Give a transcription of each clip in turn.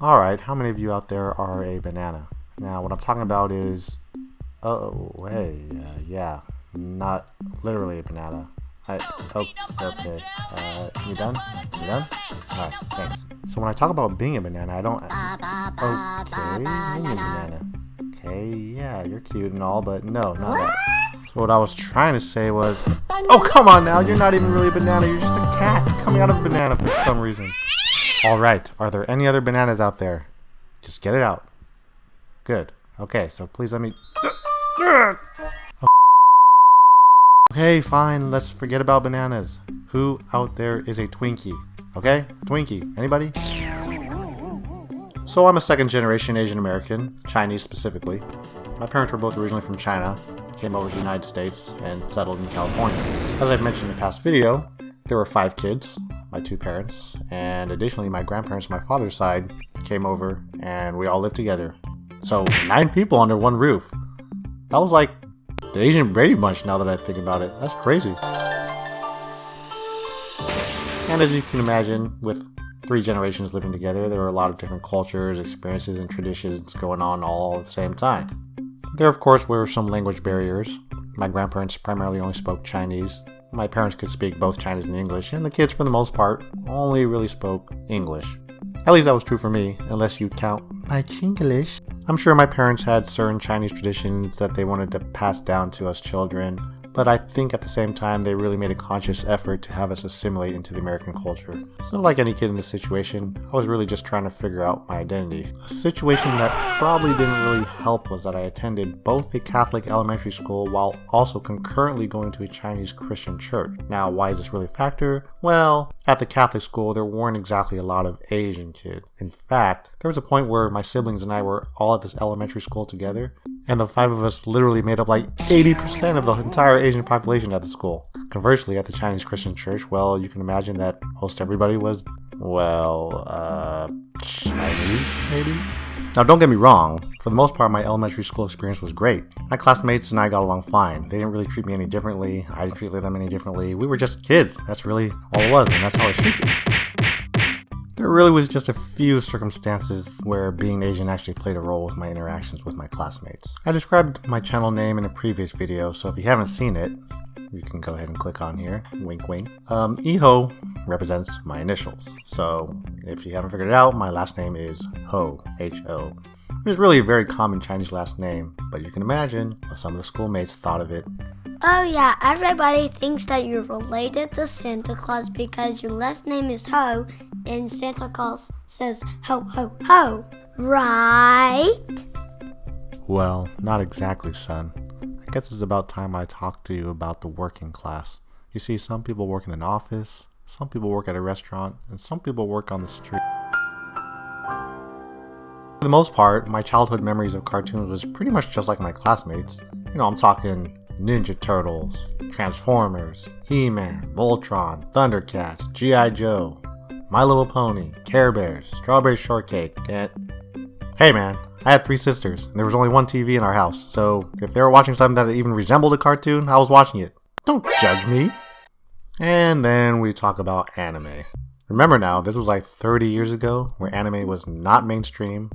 Alright, how many of you out there are a banana? Now, what I'm talking about is... Oh, hey, yeah, not literally a banana. Okay. You done? You done? Alright, thanks. So when I talk about being a banana, I don't... Okay, being a banana. Okay, yeah, you're cute and all, but no, not that. So what I was trying to say was... Oh, come on now, you're not even really a banana, you're just a cat coming out of a banana for some reason. Alright, are there any other bananas out there? Just get it out. Good. Okay, so please let me... Okay, fine, let's forget about bananas. Who out there is a Twinkie? Okay? Twinkie. Anybody? So I'm a second generation Asian American, Chinese specifically. My parents were both originally from China, came over to the United States, and settled in California. As I've mentioned in the past video, there were 5 kids, my 2 parents, and additionally my grandparents on my father's side came over and we all lived together. So 9 people under one roof. That was like the Asian Brady Bunch now that I think about it. That's crazy. And as you can imagine, with 3 generations living together, there were a lot of different cultures, experiences, and traditions going on all at the same time. There of course were some language barriers. My grandparents primarily only spoke Chinese. My parents could speak both Chinese and English, and the kids for the most part only really spoke English. At least that was true for me, unless you count my Chinglish. I'm sure my parents had certain Chinese traditions that they wanted to pass down to us children, but I think at the same time they really made a conscious effort to have us assimilate into the American culture. So like any kid in this situation, I was really just trying to figure out my identity. A situation that probably didn't really help was that I attended both a Catholic elementary school while also concurrently going to a Chinese Christian church. Now, why is this really a factor? Well, at the Catholic school, there weren't exactly a lot of Asian kids. In fact, there was a point where my siblings and I were all at this elementary school together, and the 5 of us literally made up like 80% of the entire Asian population at the school. Conversely, at the Chinese Christian church, well, you can imagine that most everybody was, Chinese, maybe? Now, don't get me wrong. For the most part, my elementary school experience was great. My classmates and I got along fine. They didn't really treat me any differently. I didn't treat them any differently. We were just kids. That's really all it was, and that's how it should be. There really was just a few circumstances where being Asian actually played a role with my interactions with my classmates. I described my channel name in a previous video, so if you haven't seen it, you can go ahead and click on here. Wink wink. Iho represents my initials. So if you haven't figured it out, my last name is Ho, H-O. It's really a very common Chinese last name, but you can imagine what some of the schoolmates thought of it. Oh yeah, everybody thinks that you're related to Santa Claus because your last name is Ho and Santa Claus says ho ho ho, right? Well, not exactly, son. I guess it's about time I talked to you about the working class. You see, some people work in an office, some people work at a restaurant, and some people work on the street. For the most part, my childhood memories of cartoons was pretty much just like my classmates. You know, I'm talking Ninja Turtles, Transformers, He-Man, Voltron, Thundercats, G.I. Joe, My Little Pony, Care Bears, Strawberry Shortcake, and... Hey man, I had 3 sisters, and there was only one TV in our house, so if they were watching something that even resembled a cartoon, I was watching it. Don't judge me! And then we talk about anime. Remember now, this was like 30 years ago, where anime was not mainstream.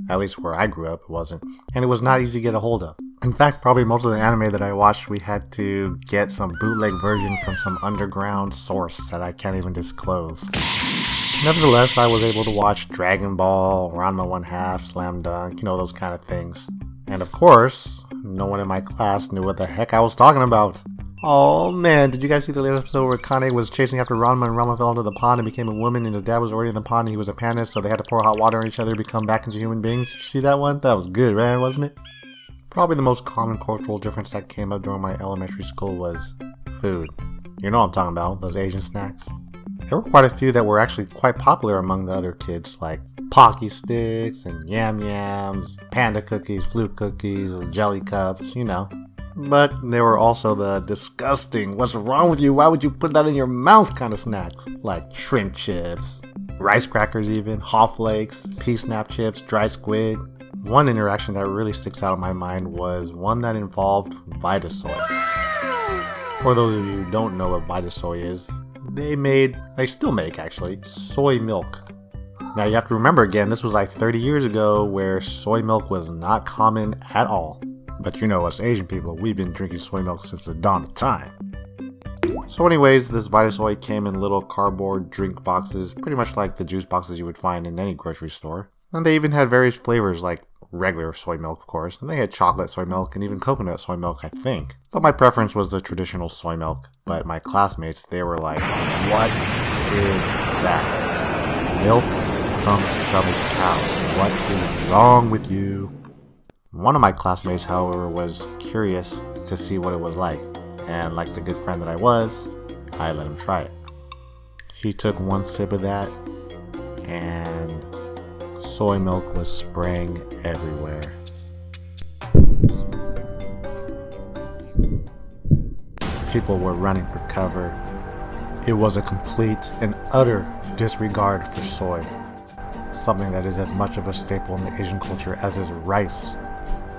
At least where I grew up, it wasn't. And it was not easy to get a hold of. In fact, probably most of the anime that I watched, we had to get some bootleg version from some underground source that I can't even disclose. Nevertheless, I was able to watch Dragon Ball, Ranma 1/2, Slam Dunk, you know, those kind of things. And of course, no one in my class knew what the heck I was talking about. Oh man, did you guys see the latest episode where Kane was chasing after Ranma and Ranma fell into the pond and became a woman and his dad was already in the pond and he was a panda, so they had to pour hot water on each other to become back into human beings? Did you see that one? That was good, right? Wasn't it? Probably the most common cultural difference that came up during my elementary school was food. You know what I'm talking about, those Asian snacks. There were quite a few that were actually quite popular among the other kids, like Pocky Sticks and Yam Yams, Panda Cookies, Flute Cookies, Jelly Cups, you know. But there were also the disgusting, what's wrong with you, why would you put that in your mouth kind of snacks, like shrimp chips, rice crackers even, Haw Flakes, pea snap chips, dry squid. One interaction that really sticks out in my mind was one that involved Vitasoy. For those of you who don't know what Vitasoy is, they still make actually, soy milk. Now you have to remember again, this was like 30 years ago where soy milk was not common at all. But you know us Asian people, we've been drinking soy milk since the dawn of time. So anyways, this Vitasoy came in little cardboard drink boxes, pretty much like the juice boxes you would find in any grocery store. And they even had various flavors like regular soy milk, of course, and they had chocolate soy milk and even coconut soy milk, I think. But my preference was the traditional soy milk. But my classmates, they were like, "What is that? Milk from stubble cows. What is wrong with you?" One of my classmates, however, was curious to see what it was like. And like the good friend that I was, I let him try it. He took one sip of that, and soy milk was spraying everywhere. People were running for cover. It was a complete and utter disregard for soy, something that is as much of a staple in the Asian culture as is rice.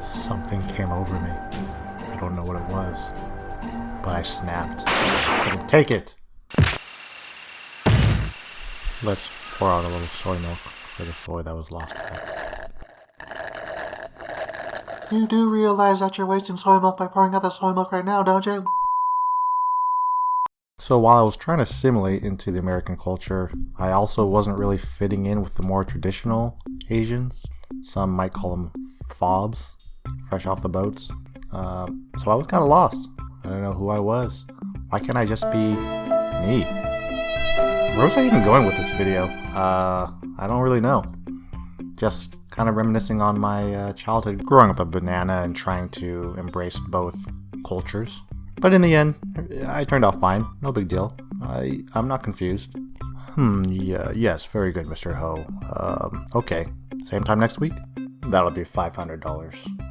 Something came over me. I don't know what it was, but I snapped. I couldn't take it. Let's pour out a little soy milk for the soy that was lost. You do realize that you're wasting soy milk by pouring out the soy milk right now, don't you? So while I was trying to assimilate into the American culture, I also wasn't really fitting in with the more traditional Asians. Some might call them fobs, fresh off the boats. So I was kind of lost. I don't know who I was. Why can't I just be me? Where was I even going with this video? I don't really know. Just kind of reminiscing on my childhood, growing up a banana and trying to embrace both cultures. But in the end, I turned out fine. No big deal. I'm not confused. Yeah, yes, very good, Mr. Ho. Okay, same time next week? That'll be $500.